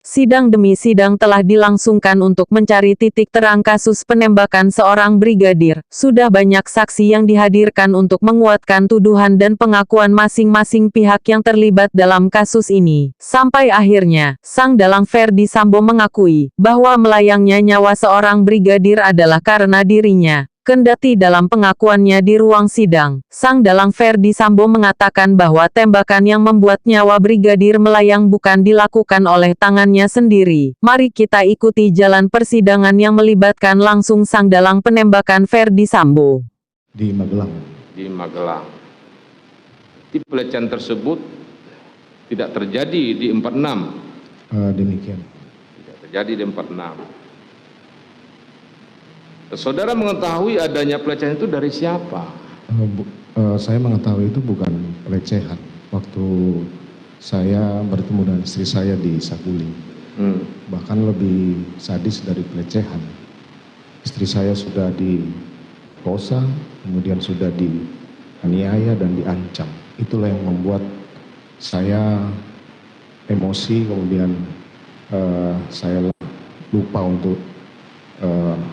Sidang demi sidang telah dilangsungkan untuk mencari titik terang kasus penembakan seorang brigadir. Sudah banyak saksi yang dihadirkan untuk menguatkan tuduhan dan pengakuan masing-masing pihak yang terlibat dalam kasus ini. Sampai akhirnya, sang dalang Ferdy Sambo mengakui bahwa melayangnya nyawa seorang brigadir adalah karena dirinya. Kendati dalam pengakuannya di ruang sidang, sang dalang Ferdy Sambo mengatakan bahwa tembakan yang membuat nyawa brigadir melayang bukan dilakukan oleh tangannya sendiri. Mari kita ikuti jalan persidangan yang melibatkan langsung sang dalang penembakan Ferdy Sambo. Di Magelang. Di Magelang. Di pelecehan tersebut tidak terjadi di 46. Demikian. Tidak terjadi di 46. Saudara mengetahui adanya pelecehan itu dari siapa? Saya mengetahui itu bukan pelecehan. Waktu saya bertemu dengan istri saya di Saguling, bahkan lebih sadis dari pelecehan. Istri saya sudah diperkosa, kemudian sudah dianiaya dan diancam. Itulah yang membuat saya emosi, kemudian saya lupa untuk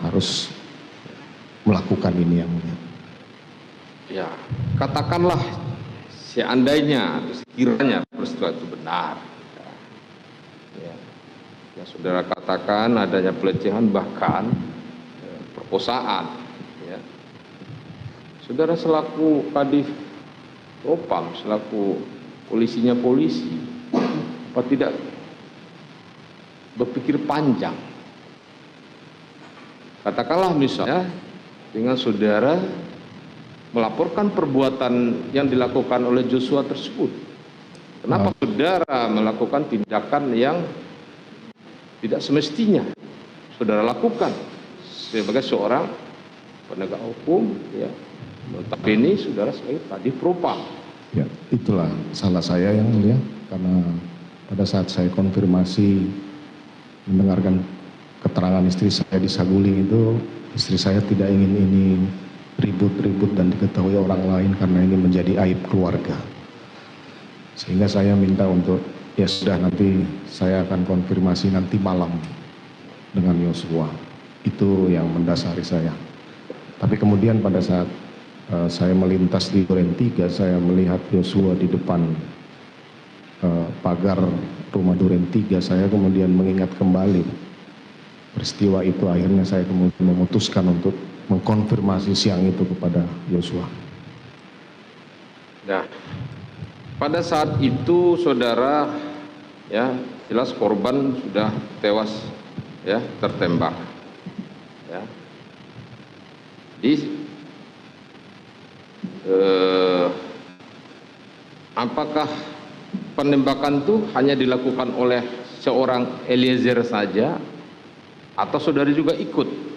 harus melakukan ini yang mulia. Ya, katakanlah seandainya atau sekiranya peristiwa itu benar. Ya, saudara katakan adanya pelecehan bahkan perkosaan. Ya. Saudara selaku Kadif Propam, selaku polisinya polisi, apa tidak berpikir panjang? Katakanlah misalnya dengan saudara melaporkan perbuatan yang dilakukan oleh Joshua tersebut. Kenapa saudara melakukan tindakan yang tidak semestinya saudara lakukan sebagai seorang penegak hukum, ya, notabene saudara sebagai Kadif Propam. Ya, itulah salah saya yang mulia, karena pada saat saya konfirmasi mendengarkan keterangan istri saya di Saguling itu, istri saya tidak ingin ini ribut-ribut dan diketahui orang lain karena ini menjadi aib keluarga. Sehingga saya minta untuk, ya sudah, nanti saya akan konfirmasi nanti malam dengan Yosua. Itu yang mendasari saya. Tapi kemudian pada saat saya melintas di Duren 3, saya melihat Yosua di depan pagar rumah Duren 3, saya kemudian mengingat kembali peristiwa itu. Akhirnya saya kemudian memutuskan untuk mengkonfirmasi siang itu kepada Yosua. Nah, pada saat itu saudara, ya jelas korban sudah tewas, ya, tertembak. Ya. Apakah penembakan itu hanya dilakukan oleh seorang Eliezer saja, atau saudara juga ikut?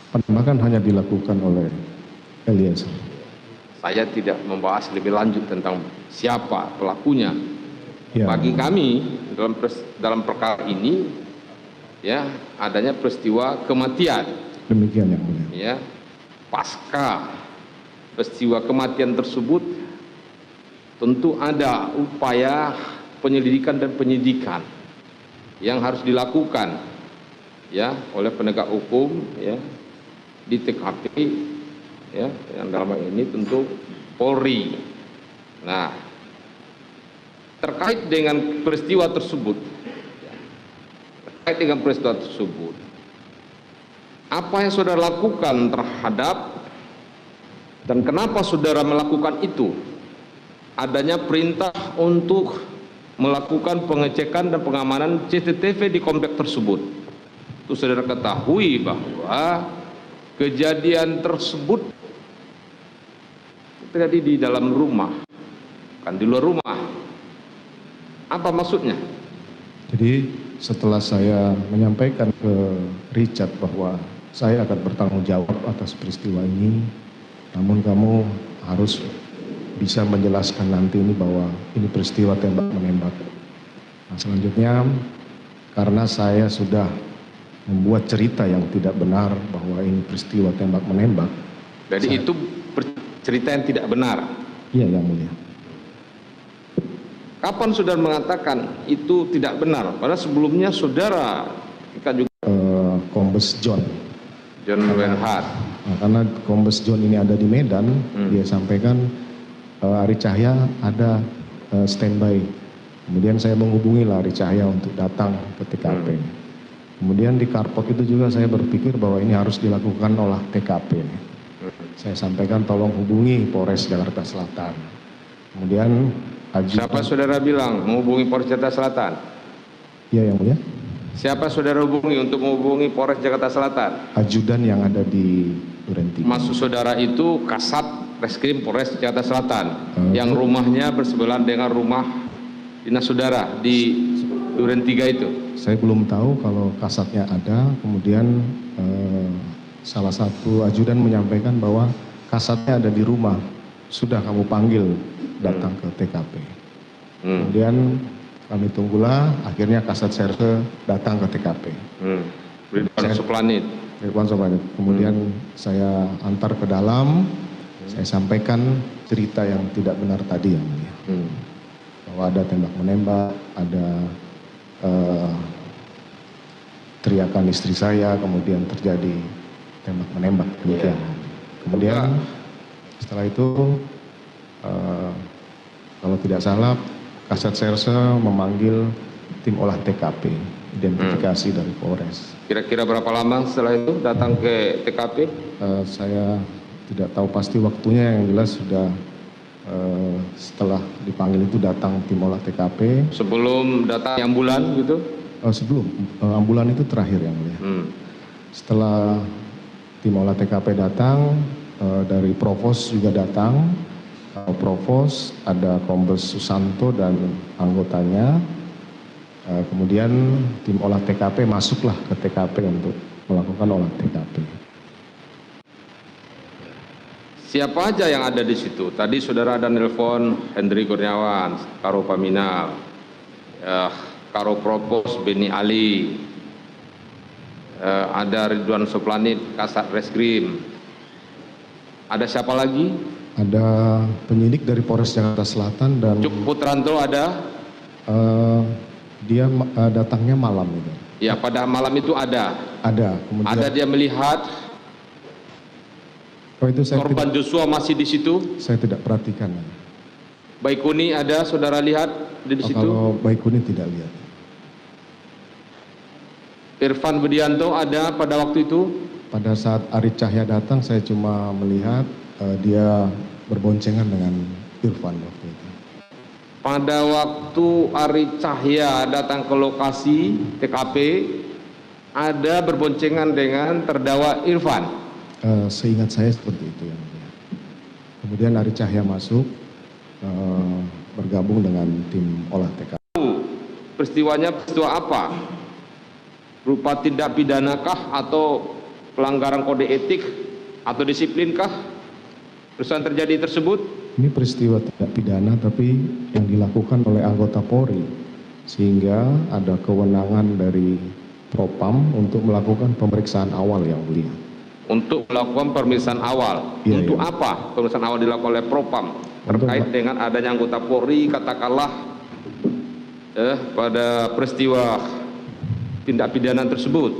Penembakan hanya dilakukan oleh Eliezer. Saya tidak membahas lebih lanjut tentang siapa pelakunya. Ya. Bagi kami dalam perkara ini, ya, adanya peristiwa kematian. Demikian yang mulia. Ya, pasca peristiwa kematian tersebut, tentu ada upaya penyelidikan dan penyidikan yang harus dilakukan, ya, oleh penegak hukum, ya, di TKP, ya, yang dalam hal ini tentu Polri. Nah, terkait dengan peristiwa tersebut, apa yang saudara lakukan terhadap, dan kenapa saudara melakukan itu? Adanya perintah untuk melakukan pengecekan dan pengamanan CCTV di komplek tersebut. Itu saudara ketahui bahwa kejadian tersebut terjadi di dalam rumah, bukan di luar rumah. Apa maksudnya? Jadi setelah saya menyampaikan ke Richard bahwa saya akan bertanggung jawab atas peristiwa ini, namun kamu harus bisa menjelaskan nanti ini bahwa ini peristiwa tembak-menembak. Nah, selanjutnya, karena saya sudah membuat cerita yang tidak benar bahwa ini peristiwa tembak-menembak. Jadi itu cerita yang tidak benar? Iya, yang mulia. Kapan saudara mengatakan itu tidak benar? Padahal sebelumnya saudara kita juga Kombes John. John Wenhart. Nah, karena Kombes John ini ada di Medan, dia sampaikan Ari Cahya ada standby. Kemudian saya menghubungi Ari Cahya untuk datang ke TKP. Kemudian di Karpot itu juga saya berpikir bahwa ini harus dilakukan olah TKP. Saya sampaikan tolong hubungi Polres Jakarta Selatan. Kemudian Siapa saudara bilang menghubungi Polres Jakarta Selatan? Iya, yang mulia. Siapa saudara hubungi untuk menghubungi Polres Jakarta Selatan? Ajudan yang ada di Duren 3. Maksud saudara itu Kasat Reskrim Polres Jakarta Selatan yang rumahnya bersebelahan dengan rumah dinas saudara di Duren 3 itu? Saya belum tahu kalau kasatnya ada. Kemudian salah satu ajudan menyampaikan bahwa kasatnya ada di rumah. Sudah kamu panggil datang ke TKP. Kemudian kami tunggulah, akhirnya Kasat Serse datang ke TKP. Ridwan Suplanit. Kemudian saya antar ke dalam, saya sampaikan cerita yang tidak benar tadi yang mulia. Bahwa ada tembak-menembak, ada teriakan istri saya, kemudian terjadi tembak-menembak demikian. Kemudian setelah itu kalau tidak salah Kasat Serse memanggil tim olah TKP, identifikasi dari Polres. Kira-kira berapa lama setelah itu datang ke TKP? Saya tidak tahu pasti waktunya, yang jelas sudah setelah dipanggil itu datang tim olah TKP. Sebelum datang ambulan gitu? Sebelum ambulan itu terakhir yang mulia. Setelah tim olah TKP datang, dari Provos juga datang. Provos ada Kombes Susanto dan anggotanya. Kemudian tim olah TKP masuklah ke TKP untuk melakukan olah TKP. Siapa aja yang ada di situ? Tadi saudara ada nelpon Hendri Kurniawan, Karo Paminal, Karo Propos Beni Ali, ada Ridwan Suplanit, Kasat Reskrim. Ada siapa lagi? Ada penyidik dari Polres Jakarta Selatan dan Cuk Putranto ada? Dia datangnya malam itu. Ya, pada malam itu ada. Ada. Kemudian, ada dia melihat itu saya korban Joshua masih di situ? Saya tidak perhatikan. Baikuni ada, saudara lihat di situ? Kalau Baikuni tidak lihat. Irfan Budianto ada pada waktu itu? Pada saat Ari Cahya datang, saya cuma melihat dia berboncengan dengan Irfan waktu itu. Pada waktu Ari Cahya datang ke lokasi TKP, ada berboncengan dengan terdakwa Irfan? Seingat saya seperti itu yang mulia. Kemudian Ari Cahya masuk, bergabung dengan tim olah TKP. Peristiwanya peristiwa apa? Berupa tindak pidanakah atau pelanggaran kode etik atau disiplinkah? Peristiwa yang terjadi tersebut? Ini peristiwa tidak pidana tapi yang dilakukan oleh anggota Polri, sehingga ada kewenangan dari Propam untuk melakukan pemeriksaan awal yang mulia. Untuk melakukan pemeriksaan awal? Iya, untuk iya. apa pemeriksaan awal dilakukan oleh Propam? Terkait dengan adanya anggota Polri katakanlah pada peristiwa tindak pidana tersebut.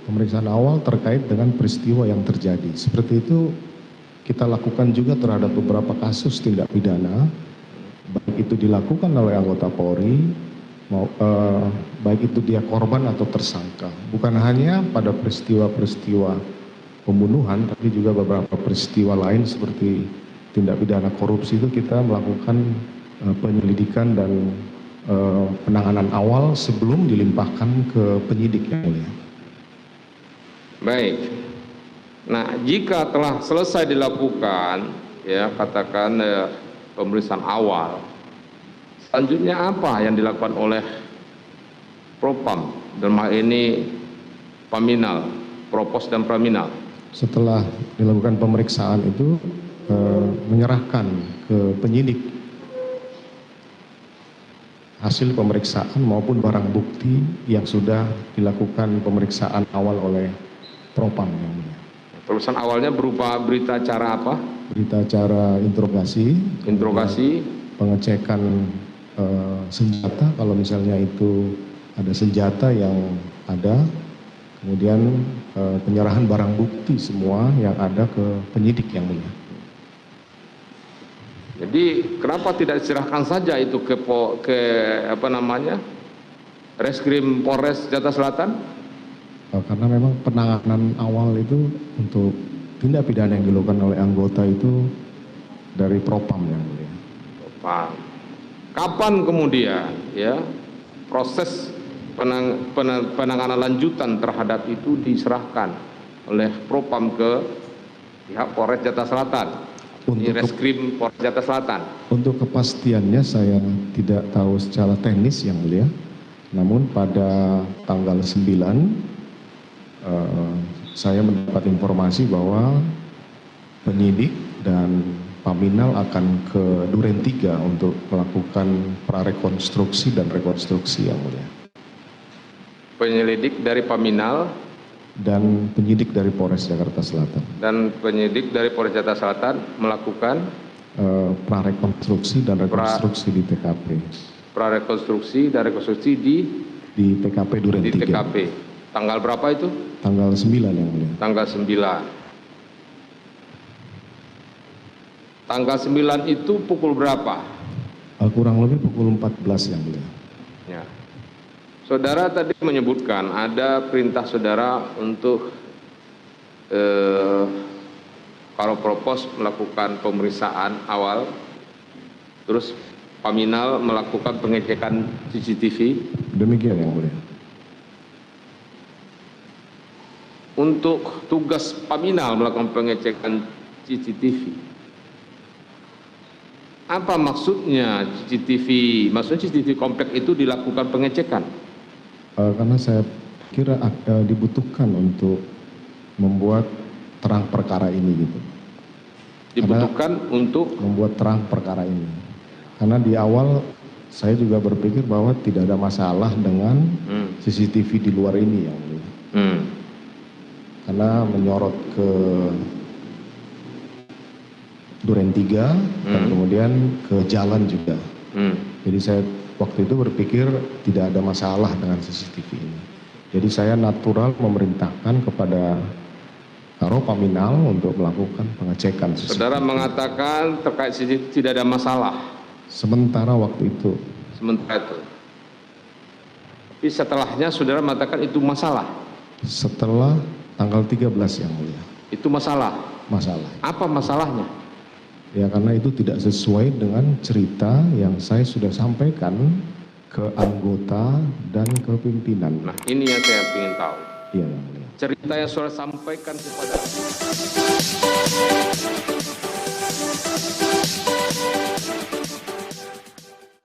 Pemeriksaan awal terkait dengan peristiwa yang terjadi. Seperti itu kita lakukan juga terhadap beberapa kasus tindak pidana, baik itu dilakukan oleh anggota Polri, baik itu dia korban atau tersangka. Bukan hanya pada peristiwa-peristiwa pembunuhan, tapi juga beberapa peristiwa lain seperti tindak pidana korupsi itu kita melakukan penyelidikan dan penanganan awal sebelum dilimpahkan ke penyidik yang mulia. Baik. Nah, jika telah selesai dilakukan, ya katakan pemeriksaan awal, selanjutnya apa yang dilakukan oleh Propam dalam hal ini Paminal, Propos dan Praminal? Setelah dilakukan pemeriksaan itu menyerahkan ke penyidik hasil pemeriksaan maupun barang bukti yang sudah dilakukan pemeriksaan awal oleh Propam yang mulia. Pemeriksaan awalnya berupa berita acara apa? Berita acara interogasi, Interogasi, pengecekan senjata, kalau misalnya itu ada senjata yang ada, kemudian penyerahan barang bukti semua yang ada ke penyidik yang mulia. Jadi kenapa tidak diserahkan saja itu ke Reskrim Polres Jakarta Selatan? Karena memang penanganan awal itu untuk tindak pidana yang dilakukan oleh anggota itu dari Propam yang mulia. Propam. Kapan kemudian ya proses penanganan lanjutan terhadap itu diserahkan oleh Propam ke pihak Polres Jakarta Selatan? Ini Reskrim Polres Jakarta Selatan. Untuk kepastiannya saya tidak tahu secara teknis yang mulia. Namun pada tanggal 9 saya mendapat informasi bahwa penyidik dan Paminal akan ke Duren 3 untuk melakukan prarekonstruksi dan rekonstruksi yang mulia. Penyelidik dari Paminal dan penyidik dari Polres Jakarta Selatan. Dan penyidik dari Polres Jakarta Selatan melakukan prarekonstruksi dan rekonstruksi di TKP. Prarekonstruksi dan rekonstruksi di TKP Duren 3. Di TKP. Tanggal berapa itu? Tanggal 9 yang mulia. Tanggal 9. Tanggal 9 itu pukul berapa? Kurang lebih pukul 14 yang mulia. Ya. Saudara tadi menyebutkan ada perintah saudara untuk Karopropos melakukan pemeriksaan awal, terus Paminal melakukan pengecekan CCTV. Demikian yang mulia. Untuk tugas Paminal melakukan pengecekan CCTV, apa maksudnya CCTV? Maksudnya CCTV komplek itu dilakukan pengecekan? Karena saya kira dibutuhkan untuk membuat terang perkara ini gitu. Dibutuhkan untuk membuat terang perkara ini. Karena di awal saya juga berpikir bahwa tidak ada masalah dengan CCTV di luar ini yang mulia. Karena menyorot ke Duren 3 dan kemudian ke jalan juga. Jadi saya waktu itu berpikir tidak ada masalah dengan CCTV ini. Jadi saya natural memerintahkan kepada Karo Paminal untuk melakukan pengecekan CCTV. Saudara mengatakan terkait CCTV tidak ada masalah. Sementara waktu itu. Sementara itu. Tapi setelahnya saudara mengatakan itu masalah. Setelah tanggal 13 yang mulia. Itu masalah. Masalah. Apa masalahnya? Ya karena itu tidak sesuai dengan cerita yang saya sudah sampaikan ke anggota dan ke pimpinan. Nah ini yang saya ingin tahu. Iya yang mulia. Cerita yang saudara sampaikan kepada